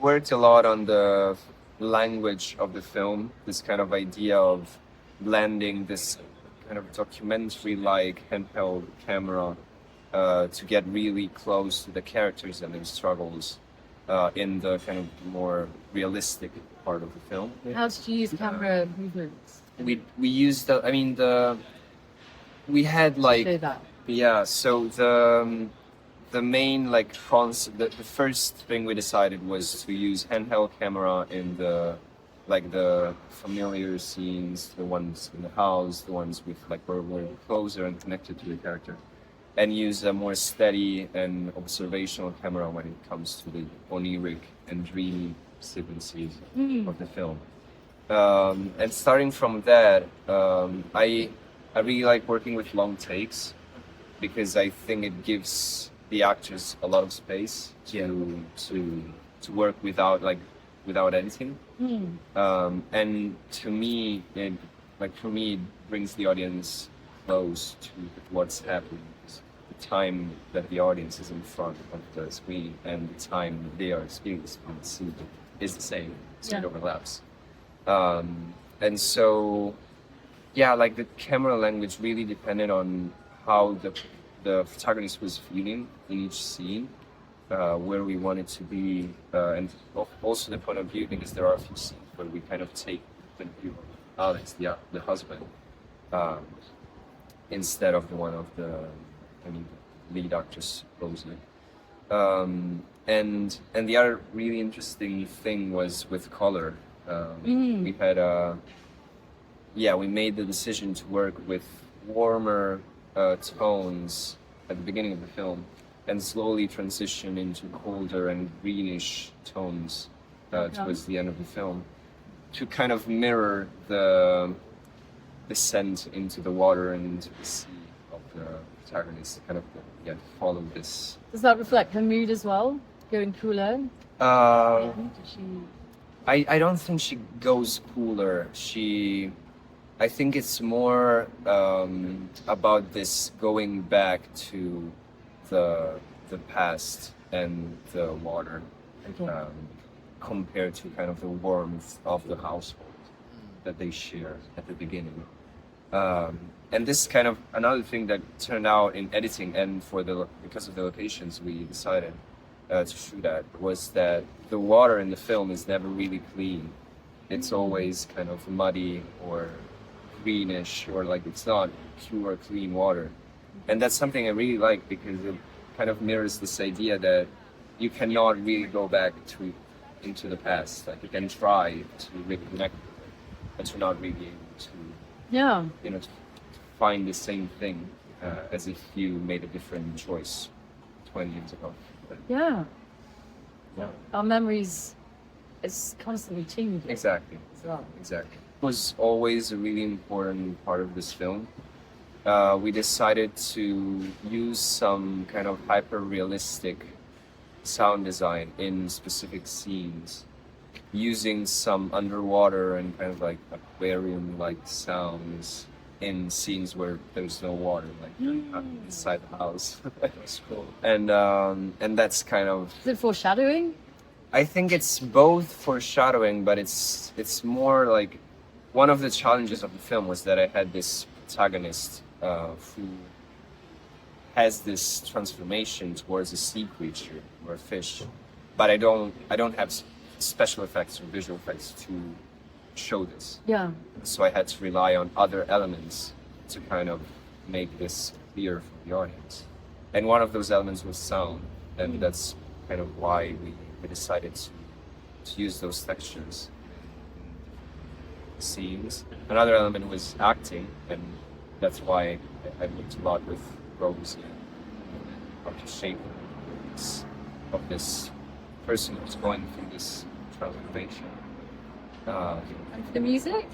worked a lot on the language of the film, this kind of idea of blending this kind of documentary-like handheld camera to get really close to the characters and their struggles in the kind of more realistic part of the film. How did you use camera movements? We used we had like Show that. yeah, so the main like the first thing we decided was to use handheld camera in the familiar scenes, the ones in the house, the ones with like where we're closer and connected to the character, and use a more steady and observational camera when it comes to the oniric and dreamy sequences of the film. And starting from that, I really like working with long takes because I think it gives the actors a lot of space to work without editing. And to me, it brings the audience close to what's happening. The time that the audience is in front of the screen and the time they are experiencing the scene is the same, so it overlaps. And so, yeah, like the camera language really depended on how the protagonist was feeling in each scene, where we wanted to be, and also the point of view, because there are a few scenes where we kind of take the point of view of Alex, the husband, instead of the one of the lead actress, supposedly. And the other really interesting thing was with color. We had we made the decision to work with warmer tones at the beginning of the film and slowly transition into colder and greenish tones towards the end of the film to kind of mirror the descent into the water and into the sea of the protagonist, kind of follow this. Does that reflect her mood as well? Going cooler? I don't think she goes cooler. I think it's more about this going back to the past and the water, compared to kind of the warmth of the household that they share at the beginning. And this kind of another thing that turned out in editing and because of the locations we decided to shoot at was that the water in the film is never really clean. It's always kind of muddy or greenish, or like it's not pure clean water. And that's something I really like because it kind of mirrors this idea that you cannot really go back into the past. Like you can try to reconnect with it, but you're not really able to to find the same thing as if you made a different choice 20 years ago. Yeah. Our memories is constantly changing. Exactly. As well. Exactly. It was always a really important part of this film. We decided to use some kind of hyper-realistic sound design in specific scenes, using some underwater and kind of like aquarium-like sounds in scenes where there's no water, like inside the house. That was cool. And that's kind of... Is it foreshadowing? I think it's both foreshadowing, but it's more like one of the challenges of the film was that I had this protagonist who has this transformation towards a sea creature or a fish, but I don't have special effects or visual effects to show this. Yeah. So I had to rely on other elements to kind of make this clear for the audience. And one of those elements was sound, and that's kind of why we decided to use those textures in scenes. Another element was acting, and that's why I worked a lot with Rose and how to shape of this person who's going through this transformation. And for the music?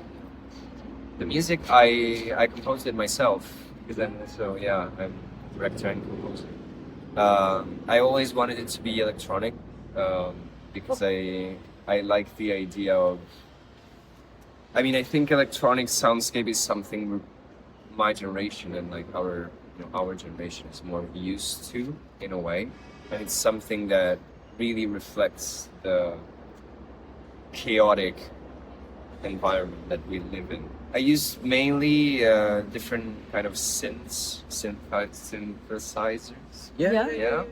The music, I composed it myself, because I'm director and composer. I always wanted it to be electronic, because I like the idea of... I think electronic soundscape is something my generation and like our generation is more used to in a way, and it's something that really reflects the chaotic environment that we live in. I use mainly different kind of synthesizers. Yeah. Yeah.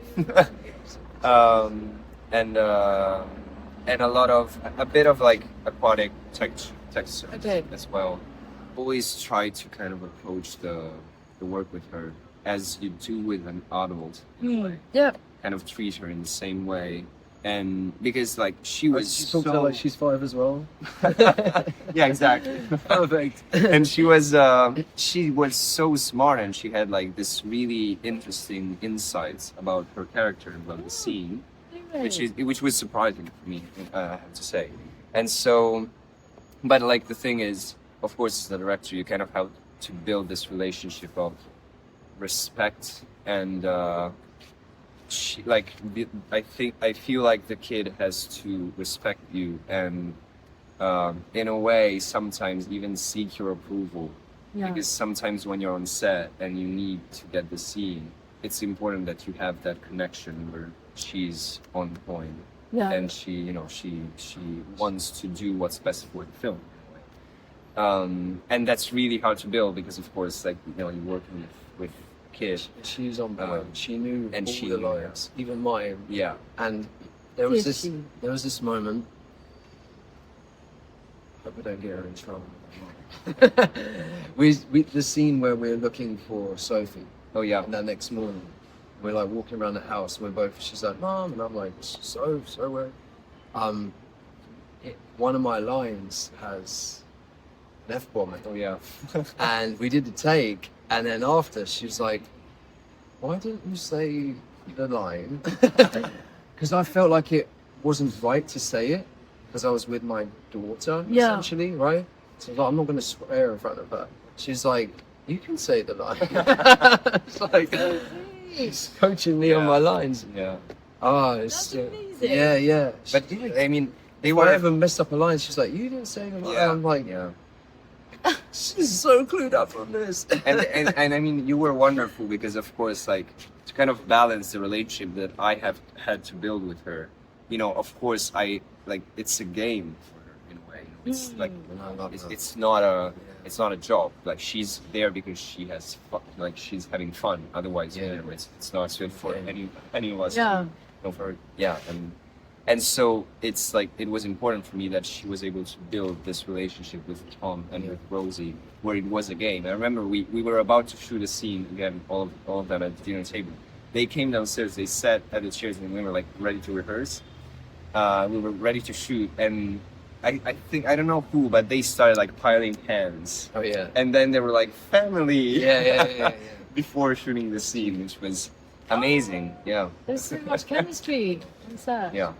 And a lot of a bit of like aquatic textures Okay. as well. Always try to kind of approach the work with her as you do with an adult. Yeah. Kind of treat her in the same way, and because like she was She talks about like she's 5 as well. yeah, exactly. Perfect. And she was so smart, and she had like this really interesting insights about her character and about the scene, which was surprising for me, I have to say. And so, but like the thing is, of course, as the director, you kind of have to build this relationship of respect and I feel like the kid has to respect you and in a way sometimes even seek your approval. Yeah. Because sometimes when you're on set and you need to get the scene, it's important that you have that connection where she's on point. Yeah. And she wants to do what's best for the film. And that's really hard to build because, of course, like you're working with kids. She was on point. She knew and all she the knew, lines, even mine. Yeah. And there was Did she? this moment. Hope I don't get her in trouble. we the scene where we're looking for Sophie. Oh yeah. And that next morning, we're like walking around the house. And we're both. She's like, "Mom," and I'm like, "So where?" One of my lines has an F-bomb. Oh yeah. And we did the take, and then after she was like, "Why didn't you say the line?" Because I felt like it wasn't right to say it because I was with my daughter, essentially, right? So I was like, I'm not going to swear in front of her. She's like, "You can say the line." It's like she's coaching me on my lines. Yeah. Oh, That's it's amazing. yeah. But I mean, they If were. I ever messed up a line, she's like, "You didn't say the line." Yeah. I'm like, Yeah. she's so clued up on this. And I mean, you were wonderful because, of course, like to kind of balance the relationship that I have had to build with her. Of course, it's a game for her in a way. It's like it's not a job. Like she's there because she has fun, like she's having fun. Otherwise, it's not good for any of us. Yeah. And so it's like it was important for me that she was able to build this relationship with Tom and with Rosie, where it was a game. I remember we were about to shoot a scene again, all of them at the dinner table. They came downstairs, they sat at the chairs, and we were like ready to rehearse. We were ready to shoot, and I think I don't know who, but they started like piling hands. Oh yeah. And then they were like family. Yeah. Before shooting the scene, which was amazing. Yeah. There's so much chemistry on set. Yeah.